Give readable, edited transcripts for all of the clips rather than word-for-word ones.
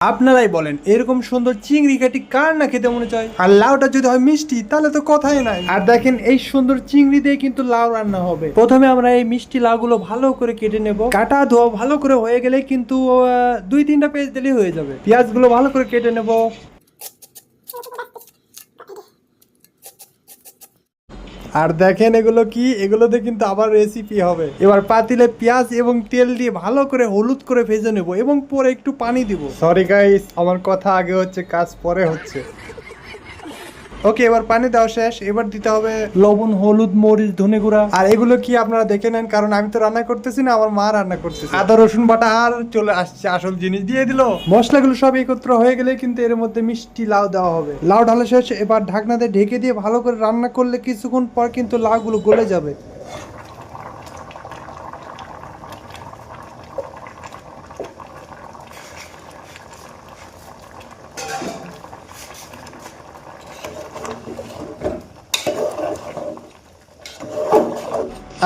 আপনারাই বলেন এরকম সুন্দর চিংড়ি কাটি কার না খেতে মনে চায়? আর লাউটা যদি হয় মিষ্টি তাহলে তো কথাই নাই। আর দেখেন এই সুন্দর চিংড়ি দিয়ে কিন্তু লাউ রান্না হবে। প্রথমে আমরা এই মিষ্টি লাউগুলো ভালো করে কেটে নেব। কাটা ধোয়া ভালো করে হয়ে গেলে কিন্তু 2-3টা পেঁয়াজ দিলেই হয়ে যাবে। পেঁয়াজগুলো ভালো করে কেটে নেব। আর দেখেন এগুলো কি, এগুলোতে কিন্তু আবার রেসিপি হবে। এবার পাতিলে পেঁয়াজ এবং তেল দিয়ে ভালো করে হলুদ করে ভেজে নেব এবং পরে একটু পানি দিব। সরি গাইস, আমার কথা আগে হচ্ছে কাজ পরে হচ্ছে। ওকে, এবার পানি দেওয়া শেষ। এবার দিতে হবে লবণ, হলুদ, মরিচ, ধনে গুঁড়া। আর এগুলো কি আপনারা দেখে নেন, কারণ আমি তো রান্না করতেছি না, আমার মা রান্না করতেছে। আদা রসুন বাটা আর চলে আসছে আসল জিনিস, দিয়ে দিল। মশলাগুলো সব একত্র হয়ে গেলে কিন্তু এর মধ্যে মিষ্টি লাউ দেওয়া হবে। লাউ ঢালা শেষ। এবার ঢাকনা দিয়ে ঢেকে দিয়ে ভালো করে রান্না করলে কিছুক্ষণ পর কিন্তু লাউগুলো গলে যাবে।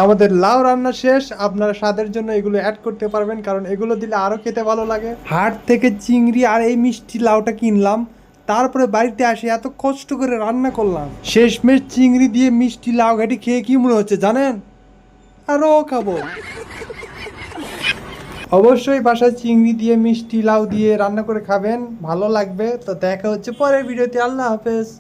আমাদের লাউ রান্না শেষ। আপনারা স্বাদের জন্য এগুলো অ্যাড করতে পারবেন, কারণ এগুলো দিলে আরো খেতে ভালো লাগে। হাট থেকে চিংড়ি আর এই মিষ্টি লাউটা কিনলাম, তারপরে বাড়িতে আসে এত কষ্ট করে রান্না করলাম। শেষমেশ চিংড়ি দিয়ে মিষ্টি লাউ ঘাটি খেয়ে কি মনে হচ্ছে জানেন? আরো খাবো। অবশ্যই বাসায় চিংড়ি দিয়ে মিষ্টি লাউ দিয়ে রান্না করে খাবেন, ভালো লাগবে। তো দেখা হচ্ছে পরের ভিডিওতে। আল্লাহ হাফেজ।